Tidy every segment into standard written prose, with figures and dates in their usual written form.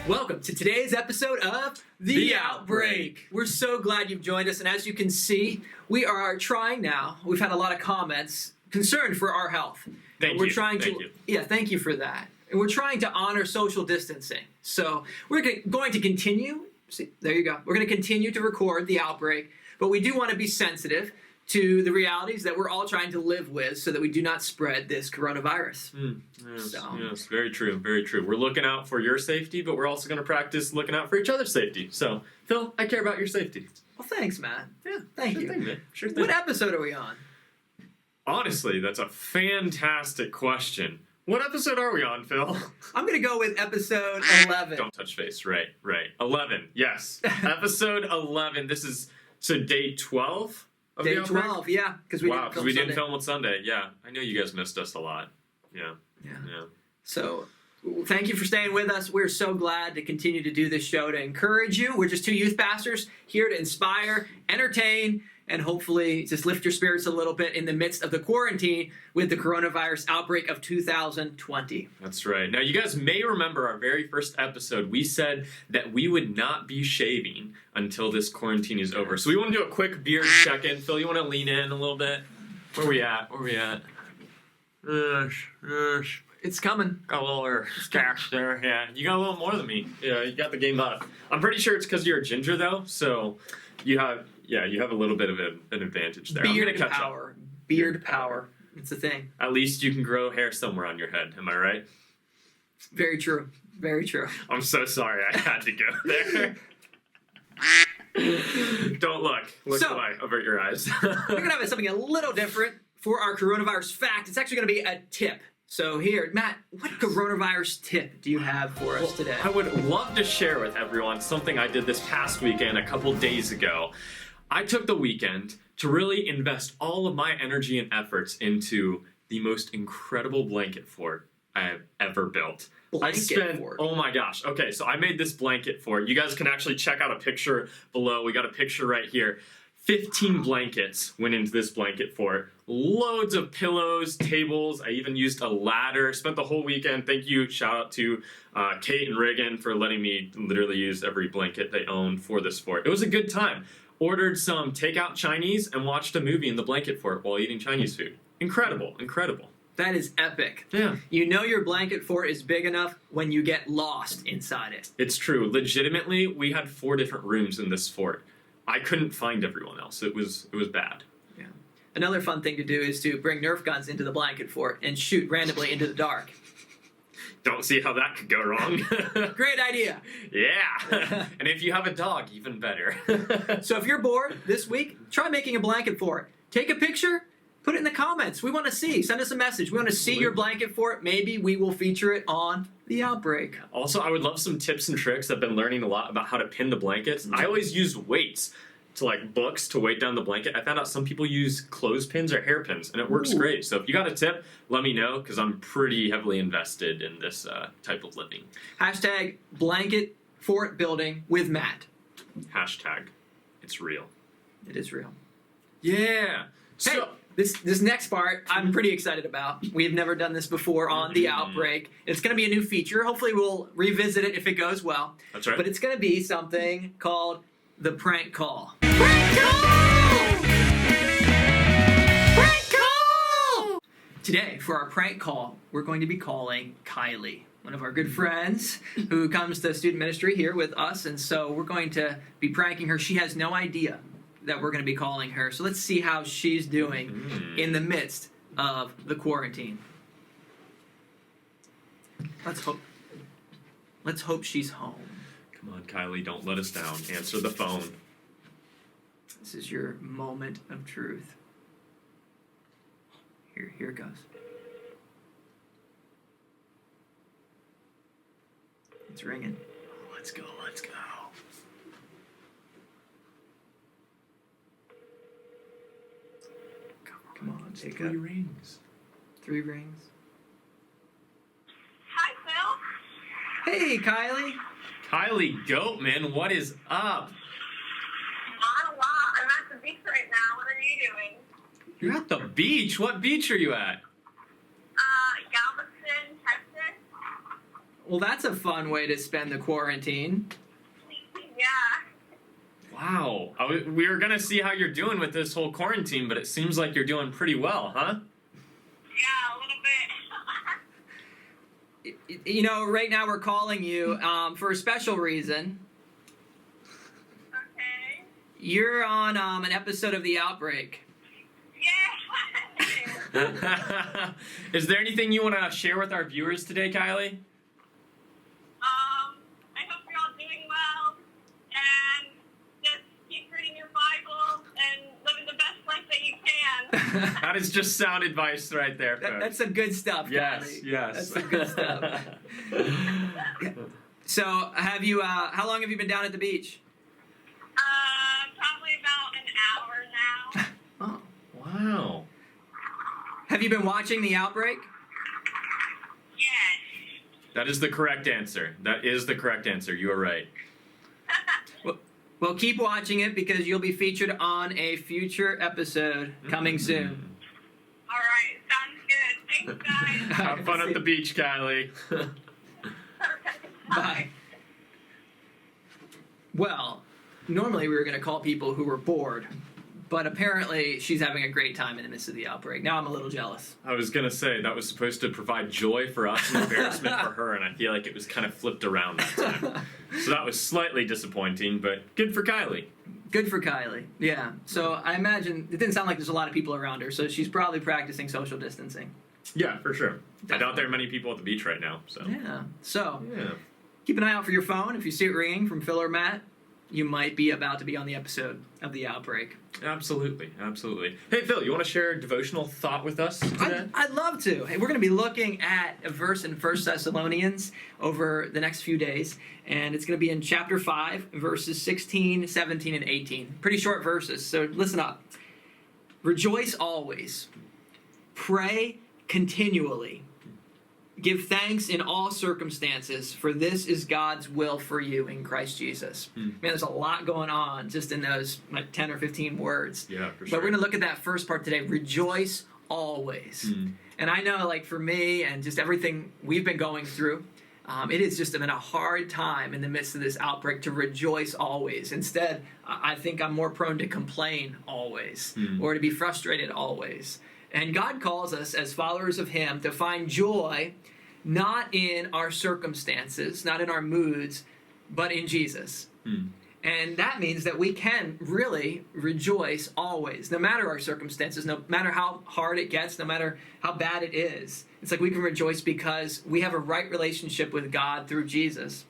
Welcome to today's episode of The Outbreak. We're so glad you've joined us, and as you can see, we are trying now. We've had a lot of comments concerned for our health. Thank you. Yeah, thank you for that. And we're trying to honor social distancing. So we're going to continue. See, there you go. We're going to continue to record The Outbreak, but we do want to be sensitive to the realities that we're all trying to live with so that we do not spread this coronavirus. Yes, very true, very true. We're looking out for your safety, but we're also going to practice looking out for each other's safety. So, Phil, I care about your safety. Well, thanks, Matt. Yeah, Thank you. Thing, man. Sure thing. What episode are we on? Honestly, that's a fantastic question. What episode are we on, Phil? I'm going to go with episode 11. Don't touch face. Right. 11. Yes. Episode 11. This is, so day 12? Day 12, yeah. Because we didn't film on Sunday. Yeah. I know you guys missed us a lot. Yeah. So, thank you for staying with us. We're so glad to continue to do this show to encourage you. We're just two youth pastors here to inspire, entertain, and hopefully just lift your spirits a little bit in the midst of the quarantine with the coronavirus outbreak of 2020. That's right. Now, you guys may remember our very first episode. We said that we would not be shaving until this quarantine is over. So we want to do a quick beard check-in. Phil, you want to lean in a little bit? Where we at? It's coming. Got a little stash there. Yeah, you got a little more than me. Yeah, you got the game up. I'm pretty sure it's because you're a ginger, though. So you have a little bit of an advantage there. Beard power. Beard power. It's a thing. At least you can grow hair somewhere on your head. Am I right? Very true. Very true. I'm so sorry I had to go there. Don't look. Look away. Avert your eyes. We're going to have something a little different for our coronavirus fact. It's actually going to be a tip. So here, Matt, what coronavirus tip do you have for us today? I would love to share with everyone something I did this past weekend, a couple days ago. I took the weekend to really invest all of my energy and efforts into the most incredible blanket fort I have ever built. Fort. Oh my gosh. Okay, so I made this blanket fort. You guys can actually check out a picture below. We got a picture right here. 15 blankets went into this blanket fort. Loads of pillows, tables. I even used a ladder. Spent the whole weekend. Thank you. Shout out to Kate and Reagan for letting me literally use every blanket they owned for this fort. It was a good time. Ordered some takeout Chinese and watched a movie in the blanket fort while eating Chinese food. Incredible. That is epic. Yeah. You know your blanket fort is big enough when you get lost inside it. It's true. Legitimately, we had 4 different rooms in this fort. I couldn't find everyone else. It was bad. Yeah. Another fun thing to do is to bring Nerf guns into the blanket fort and shoot randomly into the dark. Don't see how that could go wrong. Great idea. Yeah. And if you have a dog, even better. So if you're bored this week, try making a blanket fort. Take a picture, put it in the comments. We want to see. Send us a message. We want to see your blanket fort. Maybe we will feature it on The Outbreak. Also, I would love some tips and tricks. I've been learning a lot about how to pin the blankets. I always use weights to books to weight down the blanket. I found out some people use clothespins or hairpins, and it works great. So if you got a tip, let me know, because I'm pretty heavily invested in this type of living. Hashtag blanket fort building with Matt. Hashtag it's real. It is real. Yeah. Hey, this next part I'm pretty excited about. We have never done this before on The Outbreak. It's going to be a new feature. Hopefully we'll revisit it if it goes well. That's right. But it's going to be something called the prank call. Prank call! Prank call! Today, for our prank call, we're going to be calling Kylie, one of our good friends who comes to student ministry here with us. And so we're going to be pranking her. She has no idea that we're going to be calling her. So let's see how she's doing in the midst of the quarantine. Let's hope she's home. Come on, Kylie, don't let us down. Answer the phone. This is your moment of truth. Here it goes. It's ringing. Let's go. Come on, take 3 rings. 3 rings. Hi, Phil. Hey, Kylie. Kylie Goat, man, what is up? Not a lot. I'm at the beach right now. What are you doing? You're at the beach? What beach are you at? Galveston, Texas. Well, that's a fun way to spend the quarantine. Yeah. Wow. We were going to see how you're doing with this whole quarantine, but it seems like you're doing pretty well, huh? Yeah, a little bit. You know, right now we're calling you for a special reason. Okay. You're on an episode of The Outbreak. Yeah. Is there anything you want to share with our viewers today, Kylie? I hope you're all doing well, and just keep reading your Bible and living the best life that you can. That is just sound advice right there, folks. That's some good stuff, Yes, Kylie. yes. That's some good stuff. So, have you? How long have you been down at the beach? Probably about an hour now. Oh. Wow. Have you been watching The Outbreak? Yes. That is the correct answer. That is the correct answer. You are right. Well, keep watching it because you'll be featured on a future episode coming soon. All right. Sounds good. Thanks, guys. Have fun at the beach, Kylie. Bye. Well, normally we were going to call people who were bored, but apparently she's having a great time in the midst of the outbreak. Now I'm a little jealous. I was going to say, that was supposed to provide joy for us and embarrassment for her, and I feel like it was kind of flipped around that time. So that was slightly disappointing, but good for Kylie. Good for Kylie. Yeah. So I imagine it didn't sound like there's a lot of people around her, so she's probably practicing social distancing. Yeah, for sure. I doubt there are many people at the beach right now. So Yeah. So yeah. keep an eye out for your phone. If you see it ringing from Phil or Matt, you might be about to be on the episode of The Outbreak. Absolutely, absolutely. Hey, Phil, you want to share a devotional thought with us today? I'd love to. Hey, we're going to be looking at a verse in 1 Thessalonians over the next few days, and it's going to be in chapter 5, verses 16, 17, and 18. Pretty short verses, so listen up. Rejoice always. Pray continually. Give thanks in all circumstances, for this is God's will for you in Christ Jesus. Man, there's a lot going on just in those 10 or 15 words. Yeah, for But sure. we're going to look at that first part today. Rejoice always. And I know, like, for me and just everything we've been going through, it has just been a hard time in the midst of this outbreak to rejoice always. Instead, I think I'm more prone to complain always or to be frustrated always. And God calls us as followers of Him to find joy not in our circumstances, not in our moods, but in Jesus. And that means that we can really rejoice always, no matter our circumstances, no matter how hard it gets, no matter how bad it is. It's like we can rejoice because we have a right relationship with God through Jesus.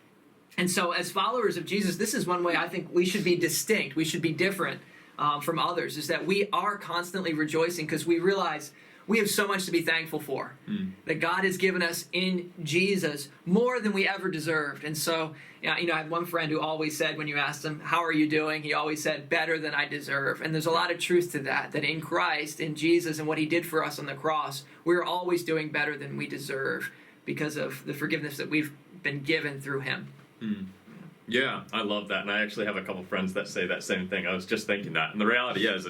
And so as followers of Jesus, this is one way I think we should be distinct, we should be different from others, is that we are constantly rejoicing because we realize we have so much to be thankful for, that God has given us in Jesus more than we ever deserved. And so, I had one friend who always said, when you asked him, how are you doing? He always said, better than I deserve. And there's a lot of truth to that in Christ, in Jesus, and what He did for us on the cross, we're always doing better than we deserve because of the forgiveness that we've been given through Him. Yeah, I love that. And I actually have a couple friends that say that same thing. I was just thinking that. And the reality is,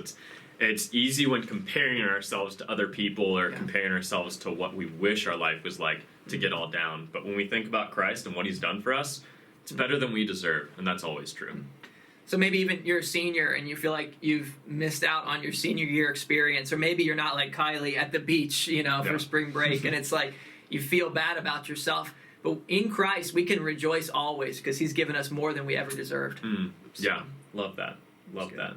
it's easy when comparing ourselves to other people or comparing ourselves to what we wish our life was like to get all down. But when we think about Christ and what He's done for us, it's better than we deserve. And that's always true. So maybe even you're a senior and you feel like you've missed out on your senior year experience, or maybe you're not like Kylie at the beach, for spring break, and it's like you feel bad about yourself. But in Christ, we can rejoice always because He's given us more than we ever deserved. Yeah, love that. Love that.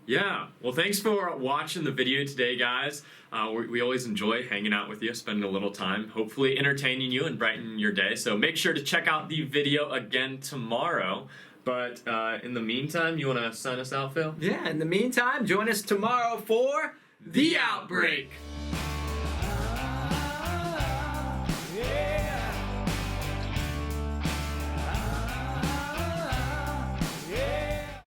Yeah, well, thanks for watching the video today, guys. We always enjoy hanging out with you, spending a little time, hopefully entertaining you and brightening your day. So make sure to check out the video again tomorrow. But in the meantime, you want to sign us out, Phil? Yeah, in the meantime, join us tomorrow for The Outbreak.